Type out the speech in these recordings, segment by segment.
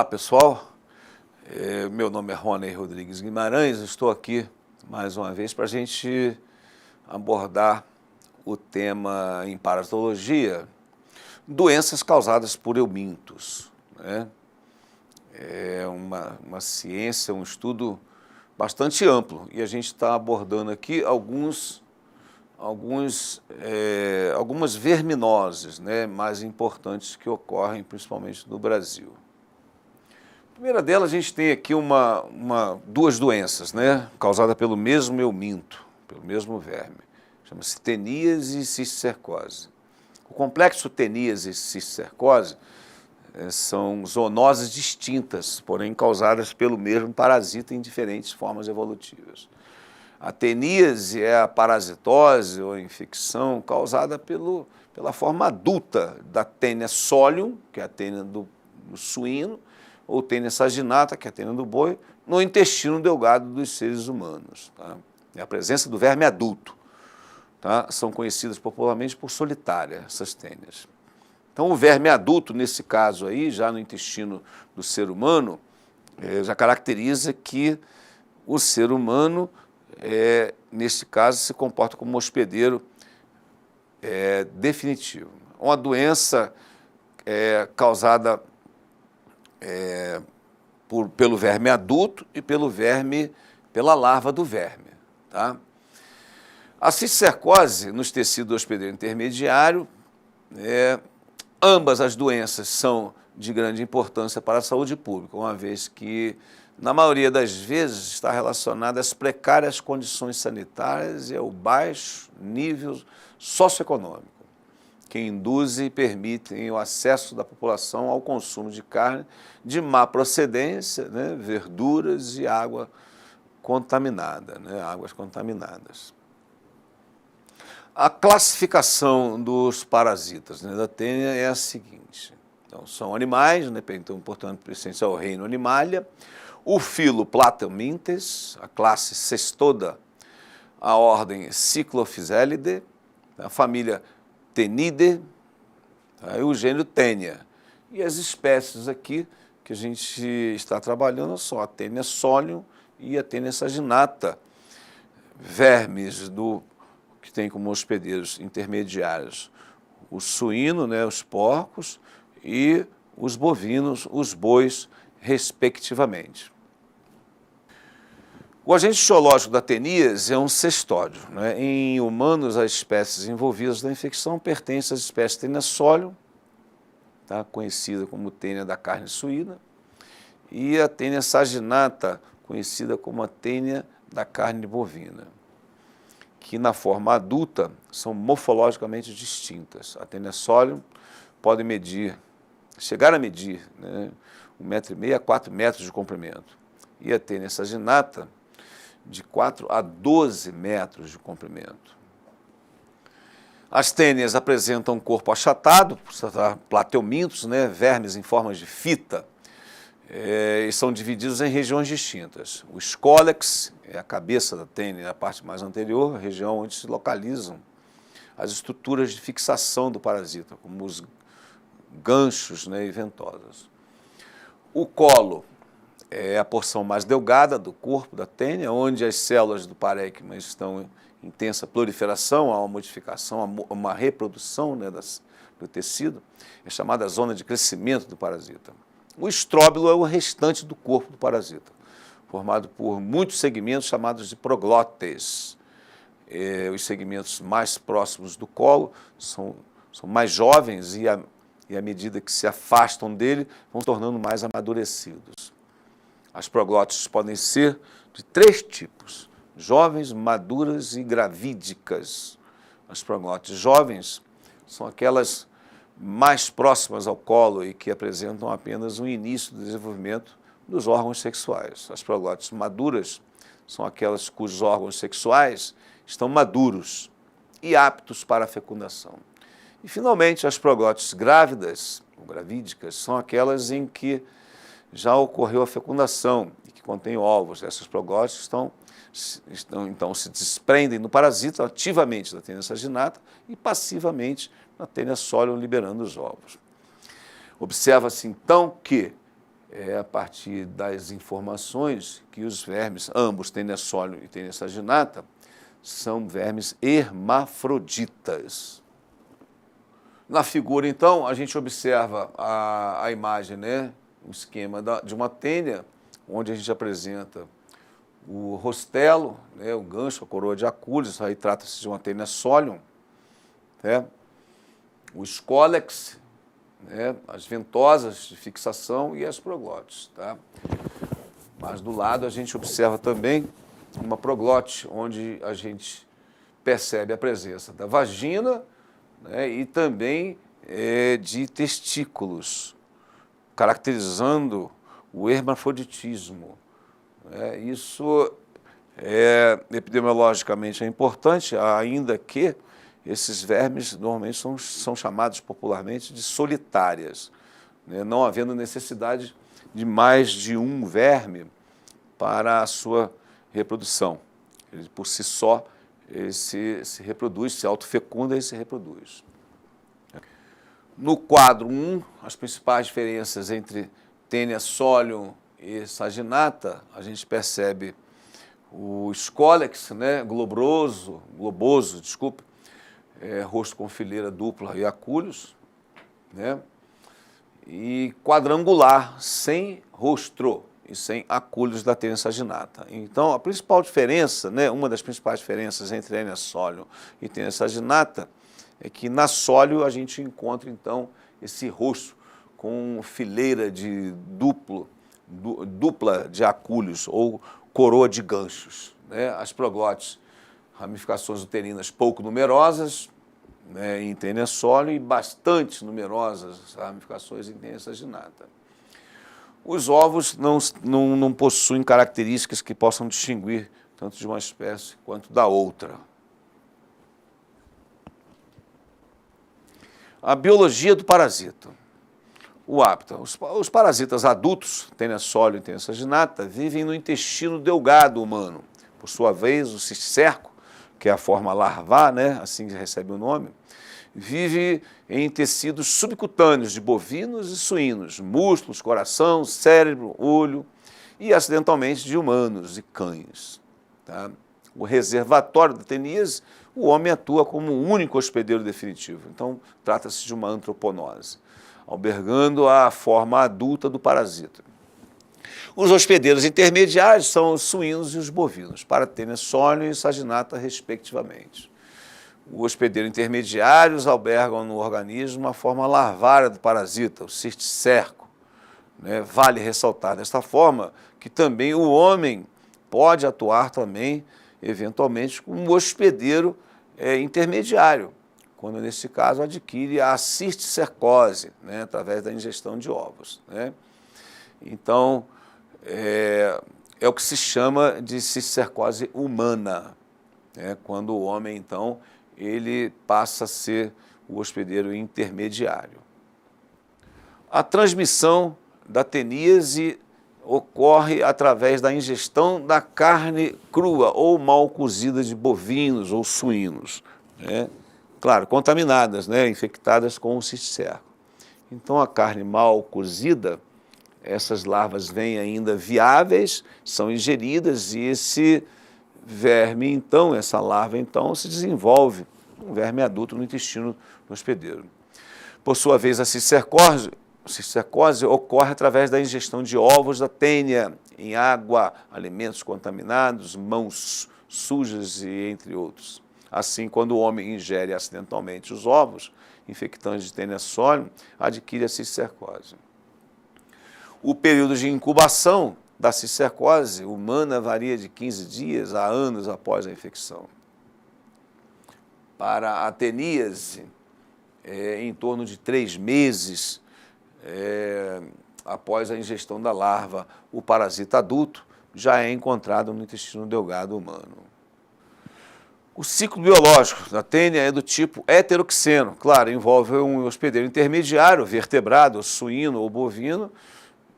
Olá, pessoal. Meu nome é Rony Rodrigues Guimarães. Estou aqui mais uma vez para a gente abordar o tema em parasitologia, doenças causadas por eumintos, né? É uma ciência, um estudo bastante amplo e a gente está abordando aqui algumas verminoses, né, mais importantes que ocorrem principalmente no Brasil. A primeira delas, a gente tem aqui duas doenças, né, causadas pelo mesmo euminto, pelo mesmo verme. Chama-se teníase e cisticercose. O complexo teníase e cisticercose são zoonoses distintas, porém causadas pelo mesmo parasita em diferentes formas evolutivas. A teníase é a parasitose ou a infecção causada pela forma adulta da Taenia solium, que é a tênia do suíno, ou Taenia saginata, que é a tênia do boi, no intestino delgado dos seres humanos. Tá? É a presença do verme adulto. Tá? São conhecidas popularmente por solitária, essas tênias. Então, o verme adulto, nesse caso aí, já no intestino do ser humano, já caracteriza que o ser humano, nesse caso, se comporta como um hospedeiro definitivo. Uma doença causada pelo verme adulto e pela larva do verme. Tá? A cisticercose nos tecidos hospedeiro intermediário, ambas as doenças são de grande importância para a saúde pública, uma vez que, na maioria das vezes, está relacionada às precárias condições sanitárias e ao baixo nível socioeconômico, que induzem e permitem o acesso da população ao consumo de carne de má procedência, né, verduras e água contaminada, né, águas contaminadas. A classificação dos parasitas, né, da tênia é a seguinte. Então, são animais, né, então, portanto, pertencem ao reino Animalia. O filo Plateumintes, a classe Cestoda, a ordem Cyclophysellidae, a família Tenidae, tá, e o gênero Taenia. E as espécies aqui que a gente está trabalhando são a Taenia solium e a Taenia saginata, vermes que tem como hospedeiros intermediários o suíno, né, os porcos, e os bovinos, os bois, respectivamente. O agente etiológico da teníase é um cestódio, né? Em humanos, as espécies envolvidas na infecção pertencem às espécies Taenia solium, tá, conhecida como Taenia da carne suína, e a Taenia saginata, conhecida como a Taenia da carne bovina, que na forma adulta são morfologicamente distintas. A Taenia solium pode chegar a medir, né, 1,5 m a 4 metros de comprimento, e a Taenia saginata de 4 a 12 metros de comprimento. As tênias apresentam um corpo achatado, plateumintos, né, vermes em formas de fita, e são divididos em regiões distintas. O scólex é a cabeça da tênia, a parte mais anterior, a região onde se localizam as estruturas de fixação do parasita, como os ganchos, né, e ventosas. O colo é a porção mais delgada do corpo da tênia, onde as células do parênquima estão em intensa proliferação, há uma modificação, uma reprodução, né, do tecido, é chamada zona de crescimento do parasita. O estróbilo é o restante do corpo do parasita, formado por muitos segmentos chamados de proglótes. Os segmentos mais próximos do colo são mais jovens e à medida que se afastam dele, vão tornando mais amadurecidos. As proglótides podem ser de 3 tipos: jovens, maduras e gravídicas. As proglótides jovens são aquelas mais próximas ao colo e que apresentam apenas um início do desenvolvimento dos órgãos sexuais. As proglótides maduras são aquelas cujos órgãos sexuais estão maduros e aptos para a fecundação. E, finalmente, as proglótides grávidas, ou gravídicas, são aquelas em que já ocorreu a fecundação e que contêm ovos. Essas proglótides então se desprendem no parasita ativamente da Taenia saginata e passivamente na Taenia solium, liberando os ovos. Observa-se, então, que é a partir das informações que os vermes, ambos, Taenia solium e Taenia saginata, são vermes hermafroditas. Na figura, então, a gente observa a imagem, né, um esquema de uma tênia, onde a gente apresenta o rostelo, né, o gancho, a coroa de Acules, aí trata-se de uma Taenia solium, né, o escólex, né, as ventosas de fixação e as proglotes. Tá? Mas do lado a gente observa também uma proglote, onde a gente percebe a presença da vagina, né, e também de testículos, caracterizando o hermafroditismo. Isso epidemiologicamente é importante, ainda que esses vermes normalmente são chamados popularmente de solitárias, né, não havendo necessidade de mais de um verme para a sua reprodução. Ele, por si só, ele se reproduz, se autofecunda e se reproduz. No quadro 1, as principais diferenças entre Taenia solium e saginata, a gente percebe o escólex, né, globoso, rosto com fileira dupla e acúlios, né, e quadrangular, sem rostro e sem acúlios da Taenia saginata. Então, a principal diferença, né, uma das principais diferenças entre Taenia solium e Taenia saginata é que na solium a gente encontra, então, esse rosto com fileira de dupla de acúlios ou coroa de ganchos, né? As proglotes, ramificações uterinas pouco numerosas, né, em Taenia solium, e bastante numerosas ramificações em Taenia saginata. Os ovos não possuem características que possam distinguir tanto de uma espécie quanto da outra. A biologia do parasita. O hábitat. Os parasitas adultos, Taenia solium e Taenia saginata, vivem no intestino delgado humano. Por sua vez, o cisterco, que é a forma larvar, né, assim que recebe o nome, vive em tecidos subcutâneos de bovinos e suínos, músculos, coração, cérebro, olho e, acidentalmente, de humanos e cães. Tá? O reservatório da teníase, o homem atua como o único hospedeiro definitivo. Então, trata-se de uma antroponose, albergando a forma adulta do parasita. Os hospedeiros intermediários são os suínos e os bovinos, para Taenia solium e saginata, respectivamente. Os hospedeiros intermediários albergam no organismo a forma larvária do parasita, o cisticerco. Né? Vale ressaltar desta forma que também o homem pode atuar também, eventualmente, como hospedeiro intermediário, quando, nesse caso, adquire a cisticercose, né, através da ingestão de ovos. Né? Então, é o que se chama de cisticercose humana, né, quando o homem, então, ele passa a ser o hospedeiro intermediário. A transmissão da teníase ocorre através da ingestão da carne crua ou mal cozida de bovinos ou suínos, né? Claro, contaminadas, né, infectadas com o cisticerco. Então, a carne mal cozida, essas larvas vêm ainda viáveis, são ingeridas e esse verme, então, essa larva, então, se desenvolve um verme adulto no intestino do hospedeiro. Por sua vez, a cisticercose ocorre através da ingestão de ovos da tênia em água, alimentos contaminados, mãos sujas e entre outros. Assim, quando o homem ingere acidentalmente os ovos infectantes de Taenia solium, adquire a cisticercose. O período de incubação da cisticercose humana varia de 15 dias a anos após a infecção. Para a teníase, em torno de 3 meses após a ingestão da larva, o parasita adulto já é encontrado no intestino delgado humano. O ciclo biológico da tênia é do tipo heteroxeno, claro, envolve um hospedeiro intermediário, vertebrado, suíno ou bovino,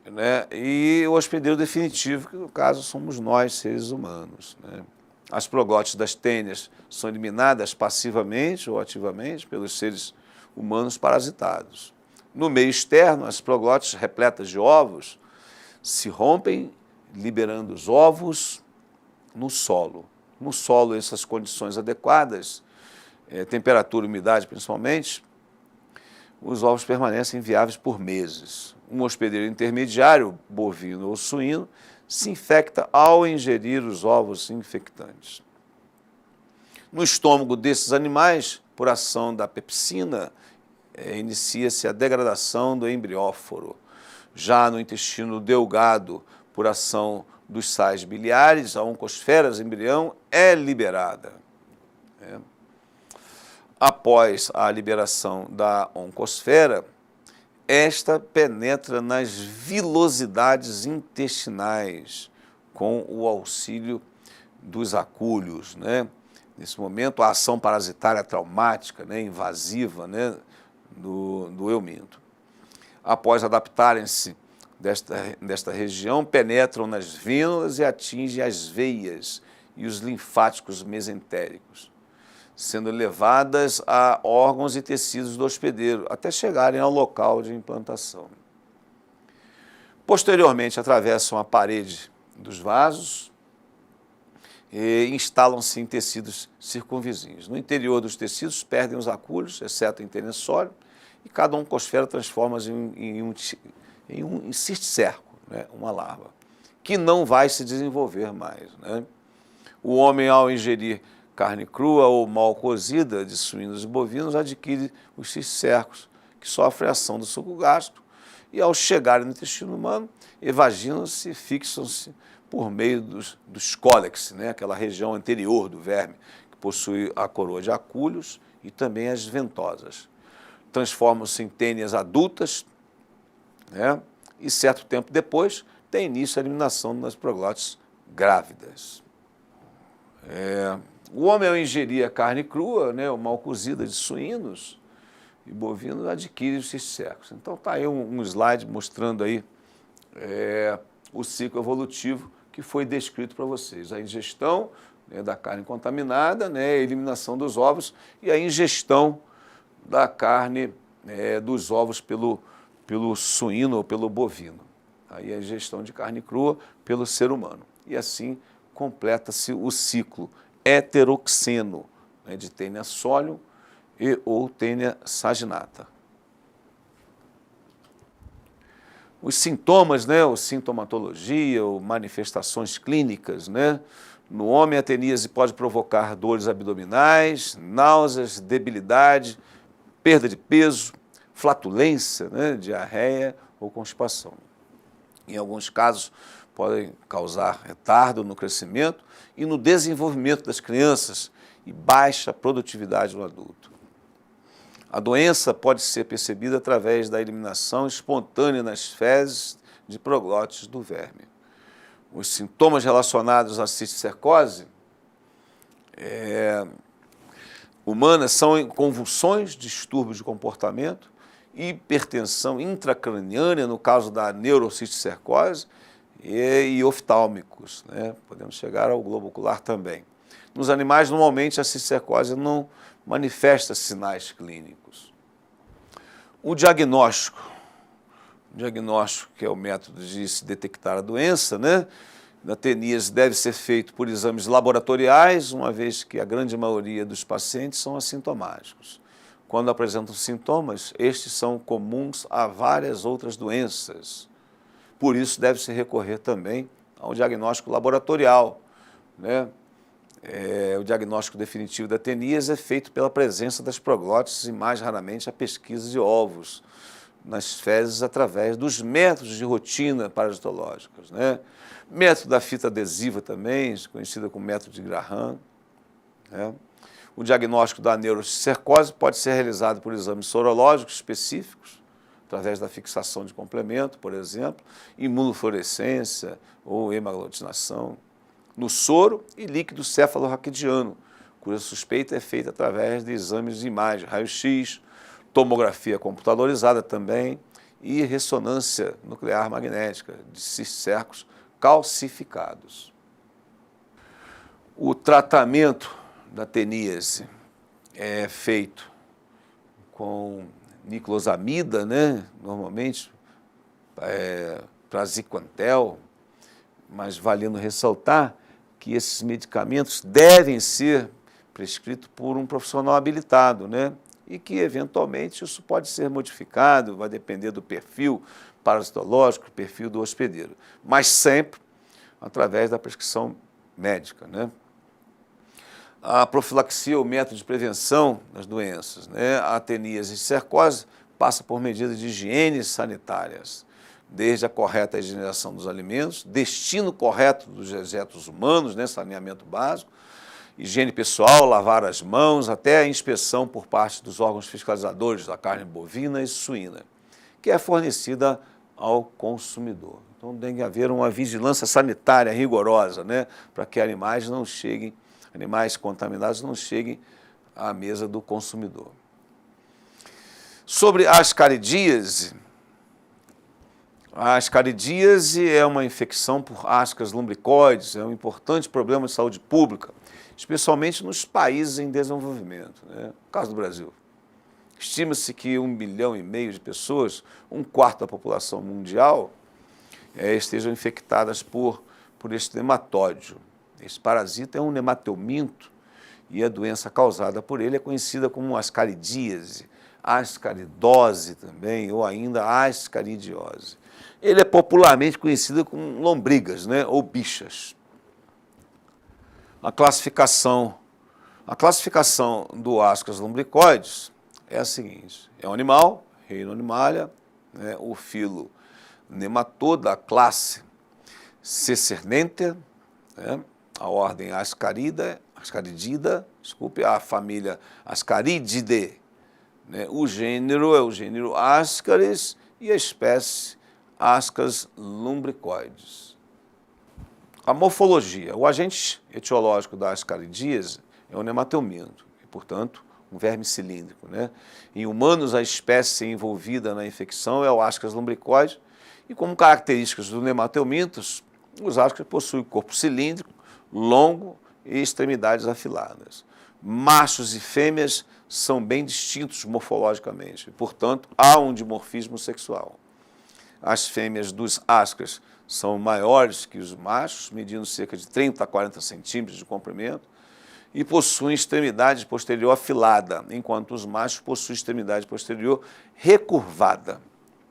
né, e o hospedeiro definitivo, que no caso somos nós, seres humanos. Né. As proglotes das tênias são eliminadas passivamente ou ativamente pelos seres humanos parasitados. No meio externo, as proglotes repletas de ovos se rompem, liberando os ovos no solo. No solo, essas condições adequadas, temperatura e umidade principalmente, os ovos permanecem viáveis por meses. Um hospedeiro intermediário, bovino ou suíno, se infecta ao ingerir os ovos infectantes. No estômago desses animais, por ação da pepsina, inicia-se a degradação do embrióforo. Já no intestino delgado, por ação dos sais biliares, a oncosfera embrião é liberada. Após a liberação da oncosfera, esta penetra nas vilosidades intestinais com o auxílio dos acúlios, né? Nesse momento, a ação parasitária traumática, né, invasiva, né, do euminto. Após adaptarem-se desta região, penetram nas vênulas e atingem as veias e os linfáticos mesentéricos, sendo levadas a órgãos e tecidos do hospedeiro, até chegarem ao local de implantação. Posteriormente, atravessam a parede dos vasos e instalam-se em tecidos circunvizinhos. No interior dos tecidos, perdem os acúlios, exceto em tenesóleo, e cada oncosfera transforma-se em um cisticerco, né, uma larva, que não vai se desenvolver mais, né? O homem, ao ingerir carne crua ou mal cozida de suínos e bovinos, adquire os cisticercos, que sofrem a ação do suco gástrico, e ao chegarem no intestino humano, evaginam-se e fixam-se por meio dos cólex, né, aquela região anterior do verme, que possui a coroa de acúlios e também as ventosas. Transformam-se em tênias adultas, né, e certo tempo depois tem início a eliminação das proglótides grávidas. O homem, ao ingerir a carne crua, né, ou mal cozida de suínos e bovinos, adquire os cisticercos. Então está aí um slide mostrando aí o ciclo evolutivo que foi descrito para vocês. A ingestão, né, da carne contaminada, né, a eliminação dos ovos e a ingestão da carne dos ovos pelo suíno ou pelo bovino. Aí a ingestão de carne crua pelo ser humano. E assim completa-se o ciclo heteroxeno, né, de Taenia solium e ou Taenia saginata. Os sintomas, né, ou sintomatologia, ou manifestações clínicas, né? No homem, a teníase pode provocar dores abdominais, náuseas, debilidade, perda de peso, flatulência, né, diarreia ou constipação. Em alguns casos, podem causar retardo no crescimento e no desenvolvimento das crianças e baixa produtividade no adulto. A doença pode ser percebida através da eliminação espontânea nas fezes de proglótides do verme. Os sintomas relacionados à cisticercose humana são convulsões, distúrbios de comportamento, hipertensão intracraniana, no caso da neurocisticercose, e oftálmicos, né? Podemos chegar ao globo ocular também. Nos animais, normalmente, a cisticercose não manifesta sinais clínicos. O diagnóstico, que é o método de se detectar a doença, né, da teníase, deve ser feito por exames laboratoriais, uma vez que a grande maioria dos pacientes são assintomáticos. Quando apresentam sintomas, estes são comuns a várias outras doenças. Por isso, deve-se recorrer também ao diagnóstico laboratorial, né? O diagnóstico definitivo da teníase é feito pela presença das proglótides e, mais raramente, a pesquisa de ovos nas fezes através dos métodos de rotina parasitológicos, né? Método da fita adesiva também, conhecida como método de Graham, né? O diagnóstico da neurocisticercose pode ser realizado por exames sorológicos específicos, através da fixação de complemento, por exemplo, imunofluorescência ou hemaglutinação, no soro e líquido cefalorraquidiano, cuja suspeita é feita através de exames de imagem, raio-x, tomografia computadorizada também e ressonância nuclear magnética de cisticercos calcificados. O tratamento da teníase é feito com niclosamida, né, normalmente, praziquantel, mas valendo ressaltar que esses medicamentos devem ser prescritos por um profissional habilitado, né? E que, eventualmente, isso pode ser modificado, vai depender do perfil parasitológico, do perfil do hospedeiro, mas sempre através da prescrição médica, né? A profilaxia, o método de prevenção das doenças, né? A ateníase e cercose passa por medidas de higiene sanitárias, desde a correta higienização dos alimentos, destino correto dos dejetos humanos, né? Saneamento básico, higiene pessoal, lavar as mãos, até a inspeção por parte dos órgãos fiscalizadores da carne bovina e suína, que é fornecida ao consumidor. Então tem que haver uma vigilância sanitária rigorosa, né, para que animais contaminados não cheguem à mesa do consumidor. Sobre a ascaridíase é uma infecção por ascas lumbricoides, é um importante problema de saúde pública, especialmente nos países em desenvolvimento, né? No caso do Brasil. Estima-se que 1,5 bilhão de pessoas, um quarto da população mundial, estejam infectadas por este nematóide. Esse parasita é um nemateuminto e a doença causada por ele é conhecida como ascaridíase, ascaridose também, ou ainda ascaridiose. Ele é popularmente conhecido como lombrigas, né, ou bichas. A classificação do Ascas lumbricoides é a seguinte: é um animal, reino Animalia, né, o filo Nematoda, a classe Cecernentea, né, a ordem Ascaridida, a família Ascarididae, né, o gênero é o gênero Ascaris e a espécie Ascas lumbricoides. A morfologia. O agente etiológico da ascaridíase é o nemateuminto, e, portanto, um verme cilíndrico, né? Em humanos, a espécie envolvida na infecção é o Ascas lumbricoides, e como características dos nemateumintos, os ascas possuem corpo cilíndrico, longo e extremidades afiladas. Machos e fêmeas são bem distintos morfologicamente, e, portanto, há um dimorfismo sexual. As fêmeas dos ascas são maiores que os machos, medindo cerca de 30 a 40 centímetros de comprimento, e possuem extremidade posterior afilada, enquanto os machos possuem extremidade posterior recurvada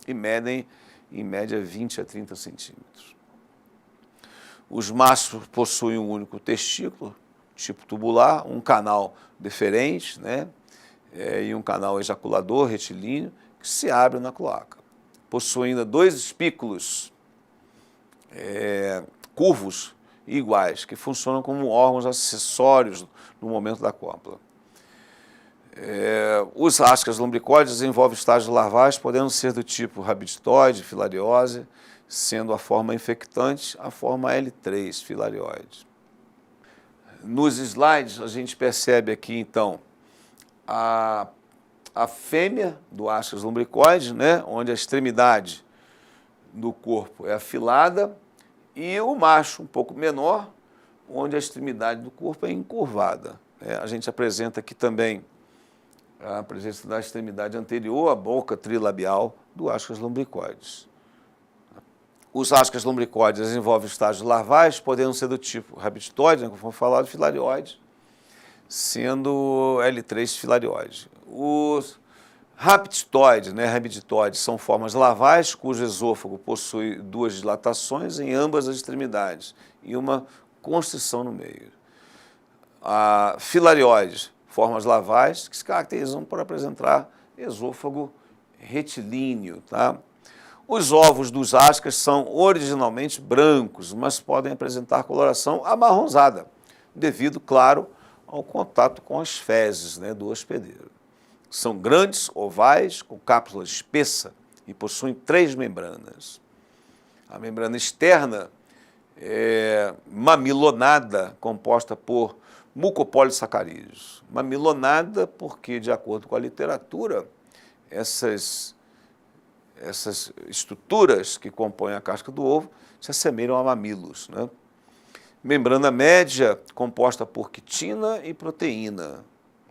e medem, em média, 20 a 30 centímetros. Os machos possuem um único testículo, tipo tubular, um canal deferente, né, e um canal ejaculador retilíneo que se abre na cloaca. Possuem ainda 2 espículos curvos e iguais, que funcionam como órgãos acessórios no momento da cópula. Os ascas lumbricoides desenvolvem estágios larvais, podendo ser do tipo rabiditoide, filariose, sendo a forma infectante a forma L3, filarioide. Nos slides, a gente percebe aqui, então, a fêmea do Ascas lumbricoides, né, onde a extremidade do corpo é afilada, e o macho, um pouco menor, onde a extremidade do corpo é encurvada. A gente apresenta aqui também a presença da extremidade anterior, a boca trilabial do Ascas lumbricoides. Os Ascas lumbricoides desenvolvem estágios larvais, podendo ser do tipo rabiditoide, né, como foi falado, filarioide, sendo L3 filarioide. Os rabiditoides, né, são formas larvais, cujo esôfago possui 2 dilatações em ambas as extremidades e uma constrição no meio. A filarioides, formas larvais que se caracterizam por apresentar esôfago retilíneo, tá? Os ovos dos ascas são originalmente brancos, mas podem apresentar coloração amarronzada, devido, claro, ao contato com as fezes, né, do hospedeiro. São grandes, ovais, com cápsula espessa e possuem 3 membranas. A membrana externa é mamilonada, composta por mucopolissacarídeos. Mamilonada porque, de acordo com a literatura, essas estruturas que compõem a casca do ovo se assemelham a mamilos, né? Membrana média, composta por quitina e proteína.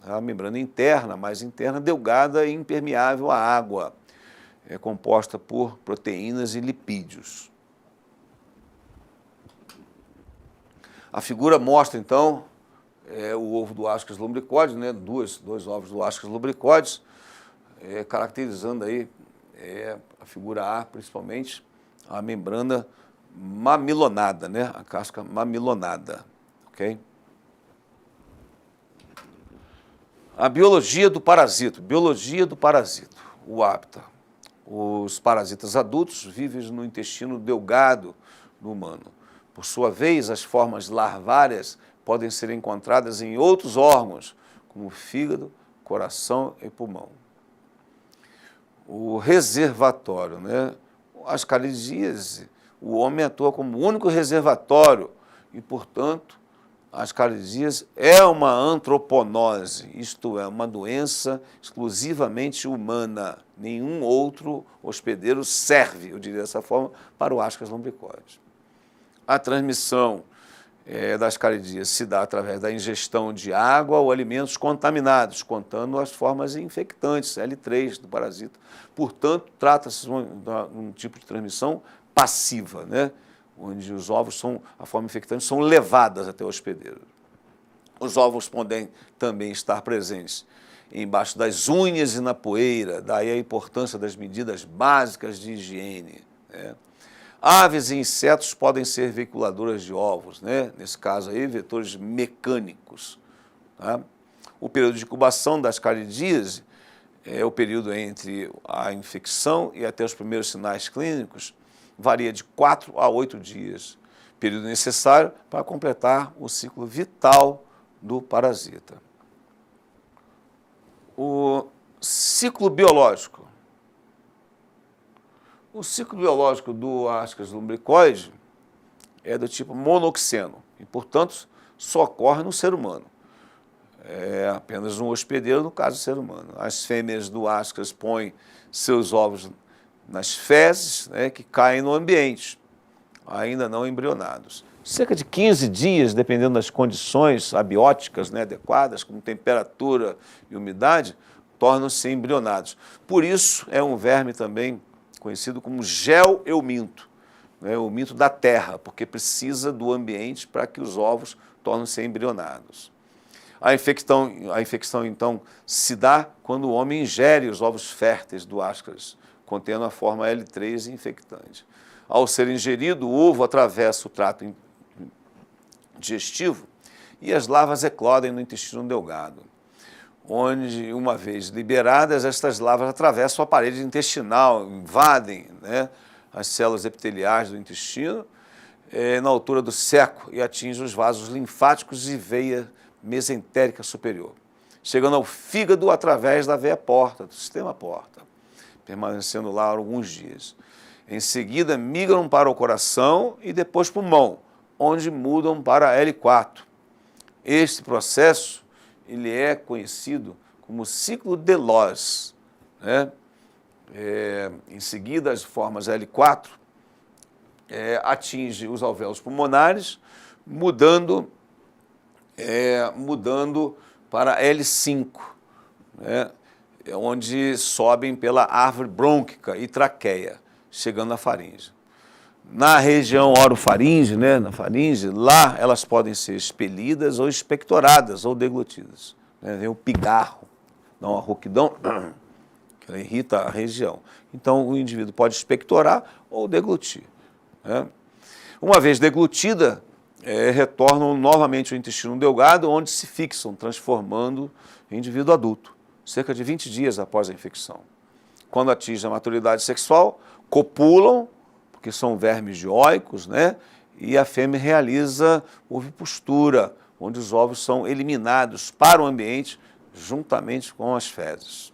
A membrana interna, mais interna, delgada e impermeável à água. É composta por proteínas e lipídios. A figura mostra, então, o ovo do Ascas lumbricoides, né? Dois ovos do Ascas lumbricoides, caracterizando aí a figura A, principalmente, a membrana mamilonada, né? A casca mamilonada, ok? A biologia do parasito, o hábitat. Os parasitas adultos vivem no intestino delgado do humano. Por sua vez, as formas larvárias podem ser encontradas em outros órgãos, como fígado, coração e pulmão. O reservatório, né? As caridíase, o homem atua como único reservatório e, portanto, a ascaridíase é uma antroponose, isto é, uma doença exclusivamente humana. Nenhum outro hospedeiro serve, eu diria dessa forma, para o Ascas lumbricoides. A transmissão da ascaridíase se dá através da ingestão de água ou alimentos contaminados, contando as formas infectantes, L3 do parasita. Portanto, trata-se de um tipo de transmissão passiva, né? Onde os ovos a forma infectante, são levadas até o hospedeiro. Os ovos podem também estar presentes embaixo das unhas e na poeira, daí a importância das medidas básicas de higiene, né? Aves e insetos podem ser veiculadoras de ovos, né? Nesse caso aí, vetores mecânicos. Tá? O período de incubação das ascaridíase é o período entre a infecção e até os primeiros sinais clínicos, varia de 4 a 8 dias, período necessário para completar o ciclo vital do parasita. O ciclo biológico. O ciclo biológico do Ascas lumbricoides é do tipo monoxeno e, portanto, só ocorre no ser humano. É apenas um hospedeiro, no caso do ser humano. As fêmeas do Ascas põem seus ovos nas fezes, né, que caem no ambiente, ainda não embrionados. Cerca de 15 dias, dependendo das condições abióticas, né, adequadas, como temperatura e umidade, tornam-se embrionados. Por isso, é um verme também conhecido como gel-euminto, né, o minto da terra, porque precisa do ambiente para que os ovos tornem-se embrionados. A infecção, então, se dá quando o homem ingere os ovos férteis do Ascas, contendo a forma L3 infectante. Ao ser ingerido, o ovo atravessa o trato digestivo e as larvas eclodem no intestino delgado, onde, uma vez liberadas, estas larvas atravessam a parede intestinal, invadem, né, as células epiteliais do intestino na altura do ceco e atingem os vasos linfáticos e veia mesentérica superior, chegando ao fígado através da veia porta, do sistema porta, permanecendo lá alguns dias. Em seguida, migram para o coração e depois pulmão, onde mudam para L4. Este processo ele é conhecido como ciclo de Loos, né? Em seguida, as formas L4 atinge os alvéolos pulmonares, mudando para L5, né? Onde sobem pela árvore brônquica e traqueia, chegando à faringe. Na região orofaringe, né, na faringe, lá elas podem ser expelidas ou expectoradas ou deglutidas. Né? Vem o pigarro, dá uma rouquidão, que ela irrita a região. Então, o indivíduo pode expectorar ou deglutir. Né? Uma vez deglutida, retornam novamente ao intestino delgado, onde se fixam, transformando em indivíduo adulto, cerca de 20 dias após a infecção. Quando atingem a maturidade sexual, copulam, porque são vermes dioicos, né? E a fêmea realiza ovipostura, onde os ovos são eliminados para o ambiente juntamente com as fezes.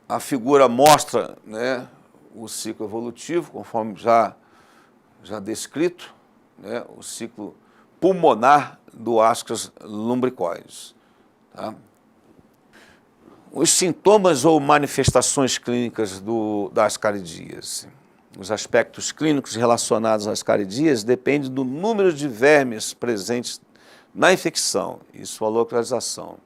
A figura mostra, né, o ciclo evolutivo, conforme já descrito, né, o ciclo pulmonar do Ascas lumbricoides. Tá? Os sintomas ou manifestações clínicas da ascaridíase. Os aspectos clínicos relacionados à ascaridíase dependem do número de vermes presentes na infecção e sua localização.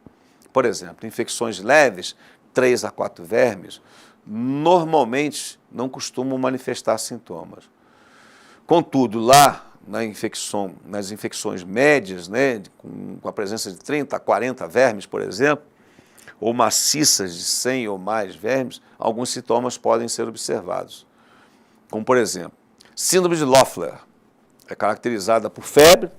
Por exemplo, infecções leves, 3 a 4 vermes, normalmente não costumam manifestar sintomas. Contudo, lá nas infecções médias, né, com a presença de 30 a 40 vermes, por exemplo, ou maciças de 100 ou mais vermes, alguns sintomas podem ser observados. Como, por exemplo, síndrome de Loeffler, é caracterizada por febre,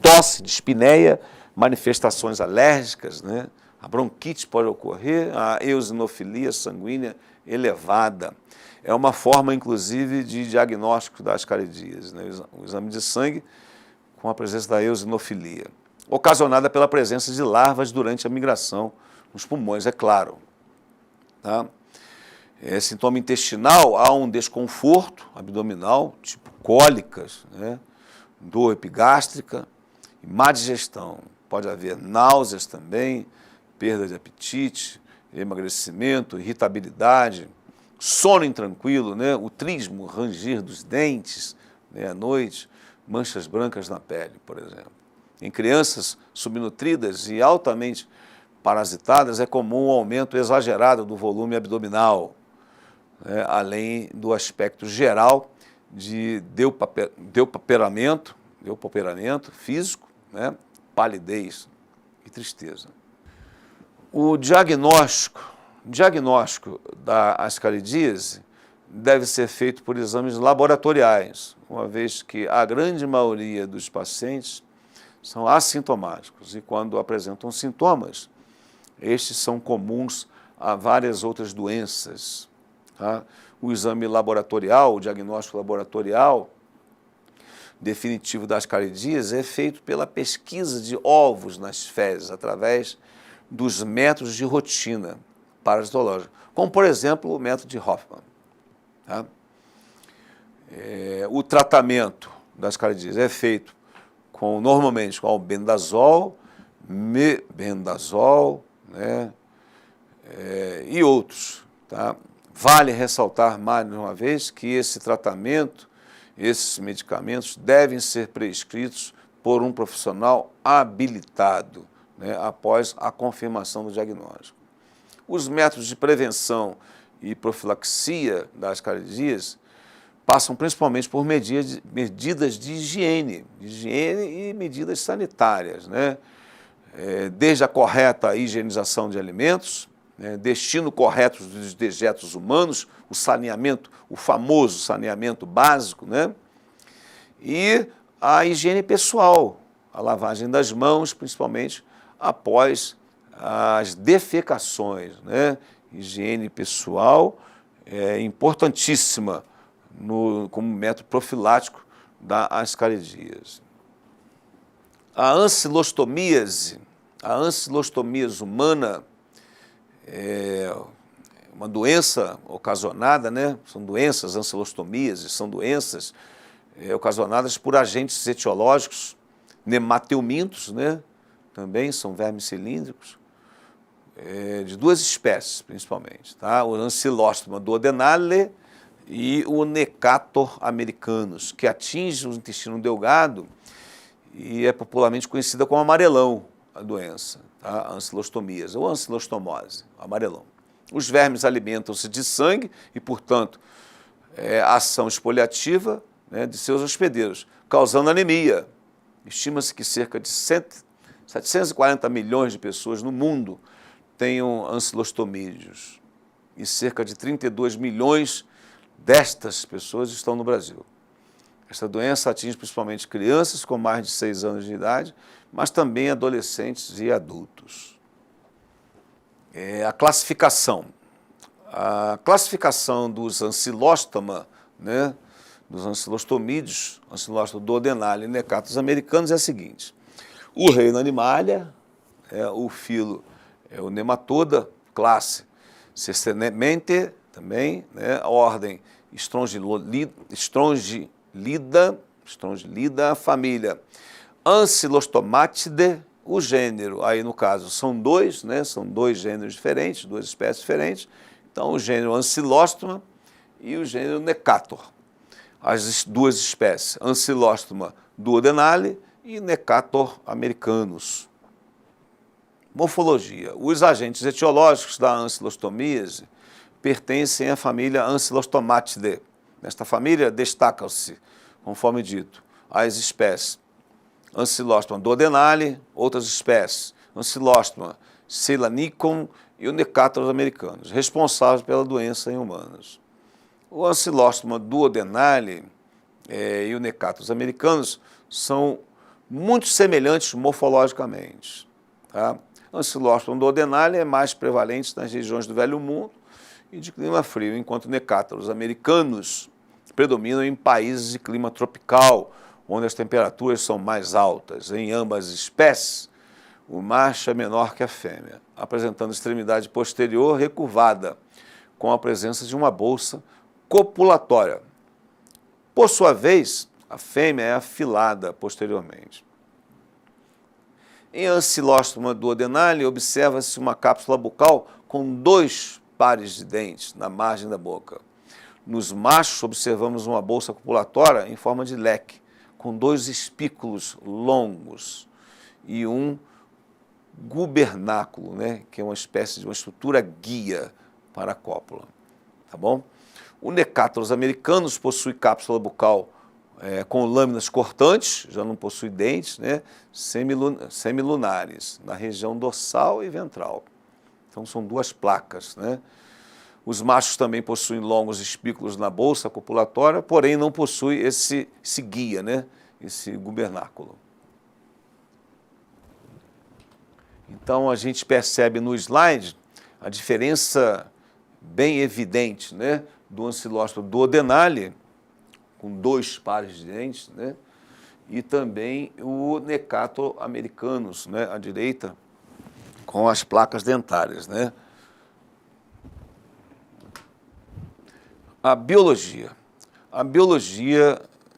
tosse, dispneia, manifestações alérgicas, né? A bronquite pode ocorrer, a eosinofilia sanguínea elevada. É uma forma, inclusive, de diagnóstico da ascaridíase, né? O exame de sangue com a presença da eosinofilia, ocasionada pela presença de larvas durante a migração nos pulmões, é claro. Tá? Sintoma intestinal, há um desconforto abdominal, tipo cólicas, né? Dor epigástrica, má digestão. Pode haver náuseas também, perda de apetite, emagrecimento, irritabilidade, sono intranquilo, né? O trismo, ranger dos dentes, né? À noite, manchas brancas na pele, por exemplo. Em crianças subnutridas e altamente parasitadas, é comum um aumento exagerado do volume abdominal, né? Além do aspecto geral de depauperamento físico, né? Palidez e tristeza. O diagnóstico da ascaridíase deve ser feito por exames laboratoriais, uma vez que a grande maioria dos pacientes são assintomáticos e quando apresentam sintomas, estes são comuns a várias outras doenças. Tá? O exame laboratorial, o diagnóstico laboratorial definitivo da ascaridíase é feito pela pesquisa de ovos nas fezes, através dos métodos de rotina parasitológica, como, por exemplo, o método de Hoffman. Tá? O tratamento da ascaridíase é feito normalmente com albendazol, mebendazol, né? E outros. Tá? Vale ressaltar mais uma vez que esse tratamento, esses medicamentos devem ser prescritos por um profissional habilitado, né, após a confirmação do diagnóstico. Os métodos de prevenção e profilaxia da ascaridíase passam principalmente por medidas de higiene e medidas sanitárias, né? Desde a correta higienização de alimentos, né, destino correto dos dejetos humanos, o saneamento, o famoso saneamento básico, né? E a higiene pessoal, a lavagem das mãos, principalmente após as defecações, né? Higiene pessoal é importantíssima como método profilático da ascaridíase. A ancilostomíase humana é uma doença ocasionada, né? São doenças, ancilostomíases, são doenças ocasionadas por agentes etiológicos, nemateumintos, né? Também são vermes cilíndricos, de duas espécies, principalmente, tá? O Ancylostoma duodenale e o Necator americanus, que atinge o intestino delgado e é popularmente conhecida como amarelão, a doença, tá? A ancilostomíase ou ancilostomose, amarelão. Os vermes alimentam-se de sangue e, portanto, ação espoliativa, né, de seus hospedeiros, causando anemia. Estima-se que cerca de 740 milhões de pessoas no mundo tenham ancilostomídeos e cerca de 32 milhões destas pessoas estão no Brasil. Esta doença atinge principalmente crianças com mais de 6 anos de idade, mas também adolescentes e adultos. A classificação. A classificação dos ancilostoma, né, dos ancilostomídeos, ancilostoma duodenale e necatos americanos é a seguinte. O reino Animalia, o filo é o Nematoda, classe Cecemete, também, né, a ordem Strongylida, a família Ancylostomatidae, o gênero, aí no caso são dois, né, são dois gêneros diferentes, duas espécies diferentes, então o gênero Ancylostoma e o gênero Necator. As duas espécies, Ancylostoma duodenale e Necator americanus. Morfologia. Os agentes etiológicos da ancilostomíase pertencem à família Ancylostomatidae. Nesta família destacam-se, conforme dito, as espécies Ancylostoma duodenale, outras espécies Ancylostoma ceylanicum e o Necátaros americanos, responsáveis pela doença em humanos. O Ancylostoma duodenale e o Necátaros americanos são muito semelhantes morfologicamente. Tá? Ancylostoma duodenale é mais prevalente nas regiões do Velho Mundo e de clima frio, enquanto Necátaros americanos predominam em países de clima tropical, onde as temperaturas são mais altas. Em ambas espécies, o macho é menor que a fêmea, apresentando extremidade posterior recurvada, com a presença de uma bolsa copulatória. Por sua vez, a fêmea é afilada posteriormente. Em Ancylostoma duodenale, observa-se uma cápsula bucal com 2 pares de dentes na margem da boca. Nos machos, observamos uma bolsa copulatória em forma de leque, com 2 espículos longos e um gubernáculo, né, que é uma espécie de uma estrutura guia para a cópula. Tá bom? O Necátaros americanos possui cápsula bucal com lâminas cortantes, já não possui dentes, né, semilunares, na região dorsal e ventral. Então são 2 placas, né? Os machos também possuem longos espículos na bolsa copulatória, porém não possui esse guia, né? Esse gubernáculo. Então a gente percebe no slide a diferença bem evidente, né, do Ancylostoma duodenale, com 2 pares de dentes, né, e também o Necátaros americanos, né, à direita, com as placas dentárias, né. A biologia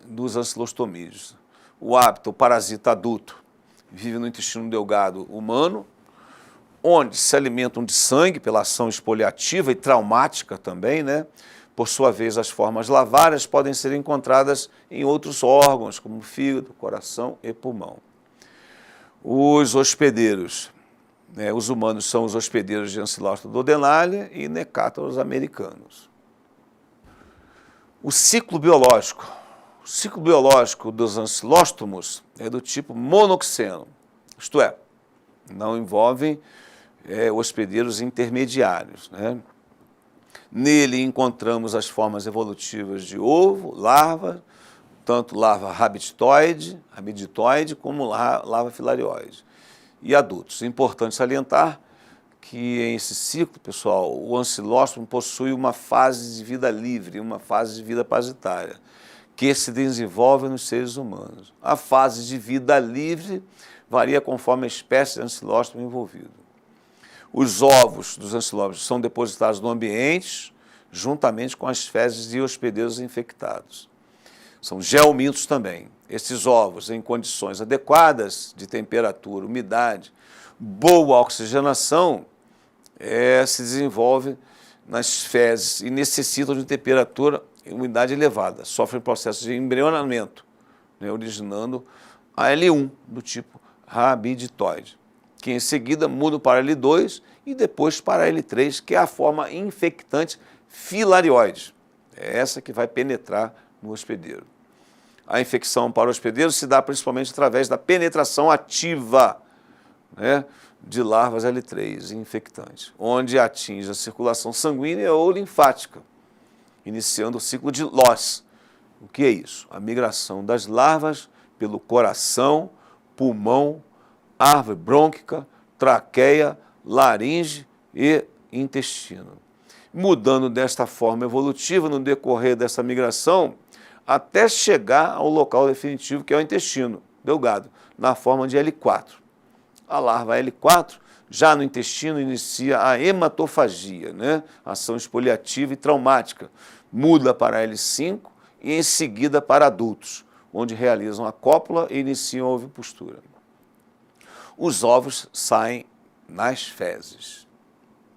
dos ancilostomídeos. O hábito, o parasita adulto, vive no intestino delgado humano, onde se alimentam de sangue pela ação espoliativa e traumática também, né? Por sua vez, as formas lavárias podem ser encontradas em outros órgãos, como fígado, coração e pulmão. Os hospedeiros, né? Os humanos são os hospedeiros de Ancylostoma duodenale e Necátaros americanos. O ciclo biológico dos ancilóstomos é do tipo monoxeno, isto é, não envolvem hospedeiros intermediários, né? Nele encontramos as formas evolutivas de ovo, larva, tanto larva rabiditoide como larva filarioide, e adultos. É importante salientar que em esse ciclo, pessoal, o ancilóstomo possui uma fase de vida livre, uma fase de vida parasitária, que se desenvolve nos seres humanos. A fase de vida livre varia conforme a espécie de ancilóstomo envolvido. Os ovos dos ancilóstomos são depositados no ambiente, juntamente com as fezes de hospedeiros infectados. São geomintos também. Esses ovos, em condições adequadas de temperatura, umidade, boa oxigenação, se desenvolve nas fezes e necessitam de temperatura e umidade elevada. Sofrem processo de embrionamento, né, originando a L1 do tipo rabiditoide, que em seguida muda para L2 e depois para L3, que é a forma infectante filarioide. É essa que vai penetrar no hospedeiro. A infecção para o hospedeiro se dá principalmente através da penetração ativa, né, de larvas L3 infectantes, onde atinge a circulação sanguínea ou linfática, iniciando o ciclo de Loss. O que é isso? A migração das larvas pelo coração, pulmão, árvore brônquica, traqueia, laringe e intestino. Mudando desta forma evolutiva no decorrer dessa migração, até chegar ao local definitivo, que é o intestino delgado, na forma de L4. A larva L4, já no intestino, inicia a hematofagia, né? Ação espoliativa e traumática. Muda para L5 e em seguida para adultos, onde realizam a cópula e iniciam a ovipostura. Os ovos saem nas fezes.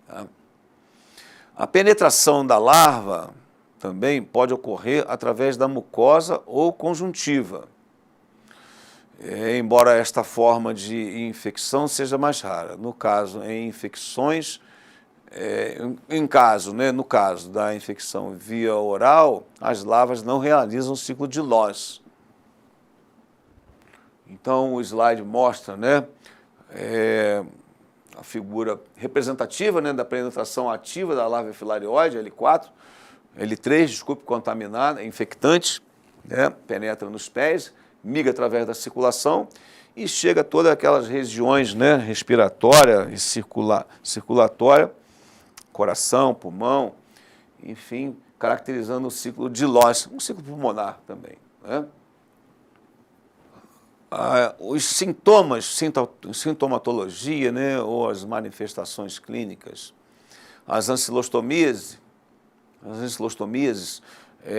Tá? A penetração da larva também pode ocorrer através da mucosa ou conjuntiva. Embora esta forma de infecção seja mais rara. No caso, em infecções, no caso da infecção via oral, as larvas não realizam o ciclo de Loss. Então, o slide mostra, né, a figura representativa, né, da penetração ativa da larva filariose, L4, L3, desculpe, contaminada, infectante, né, penetra nos pés, migra através da circulação e chega a todas aquelas regiões, né, respiratória e circulatória, coração, pulmão, enfim, caracterizando o ciclo de Loss, um ciclo pulmonar também, né? Os sintomas, sintomatologia, né, ou as manifestações clínicas, as ancilostomíases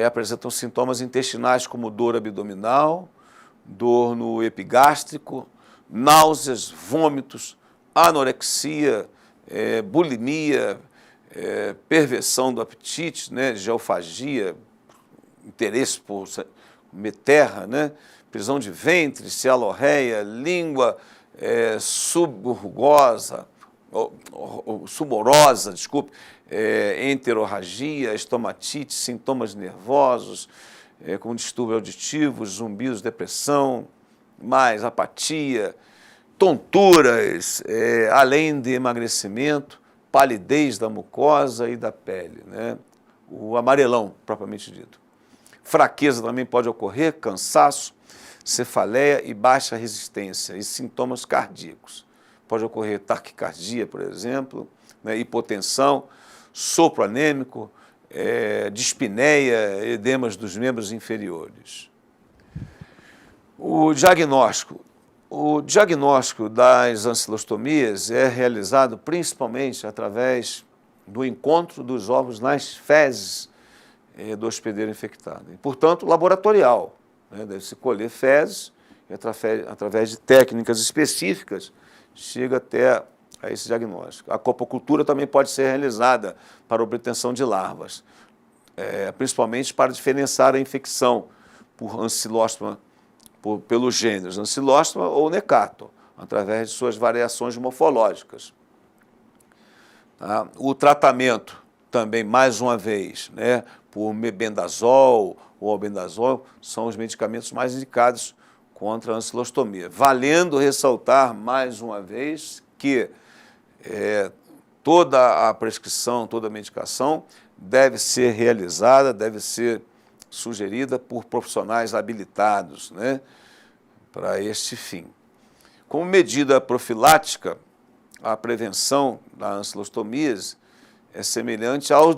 apresentam sintomas intestinais como dor abdominal, dor no epigástrico, náuseas, vômitos, anorexia, bulimia, perversão do apetite, né, geofagia, interesse por comer terra, né, prisão de ventre, cialorreia, língua suborosa, desculpe, enterorragia, estomatite, sintomas nervosos, com distúrbios auditivos, zumbidos, depressão, mais apatia, tonturas, além de emagrecimento, palidez da mucosa e da pele, né? O amarelão, propriamente dito. Fraqueza também pode ocorrer, cansaço, cefaleia e baixa resistência, e sintomas cardíacos. Pode ocorrer taquicardia, por exemplo, né, hipotensão, sopro anêmico, dispneia, edemas dos membros inferiores. O diagnóstico das ancilostomias é realizado principalmente através do encontro dos ovos nas fezes do hospedeiro infectado. E, portanto, laboratorial. Né? Deve-se colher fezes e, através de técnicas específicas, chega até a esse diagnóstico. A copocultura também pode ser realizada para obtenção de larvas, principalmente para diferenciar a infecção por ancilóstoma, pelos gêneros ancilóstoma ou necato, através de suas variações morfológicas. Tá? O tratamento também, mais uma vez, né, por mebendazol ou albendazol, são os medicamentos mais indicados contra a ancilostomia. Valendo ressaltar, mais uma vez, que toda a prescrição, toda a medicação deve ser realizada, deve ser sugerida por profissionais habilitados, né, para este fim. Como medida profilática, a prevenção da ancilostomia é semelhante aos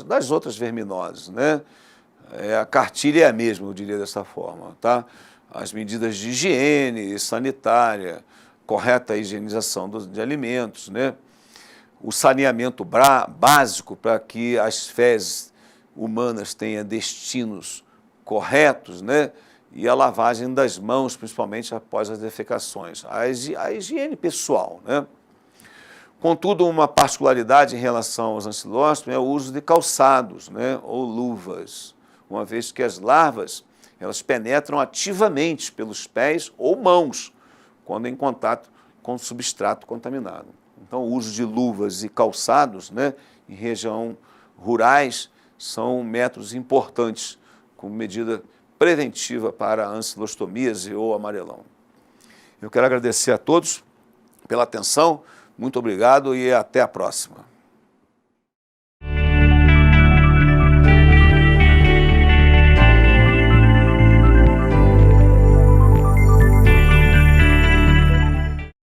das outras verminoses, né? A cartilha é a mesma, eu diria dessa forma, tá? As medidas de higiene sanitária, correta higienização de alimentos, né? O saneamento básico para que as fezes humanas tenham destinos corretos, né? E a lavagem das mãos, principalmente após as defecações. A higiene pessoal, né? Contudo, uma particularidade em relação aos ancilóstomos é o uso de calçados, né, ou luvas, uma vez que as larvas elas penetram ativamente pelos pés ou mãos, quando em contato com o substrato contaminado. Então, o uso de luvas e calçados, né, em região rurais são métodos importantes como medida preventiva para a ancilostomíase ou amarelão. Eu quero agradecer a todos pela atenção. Muito obrigado e até a próxima.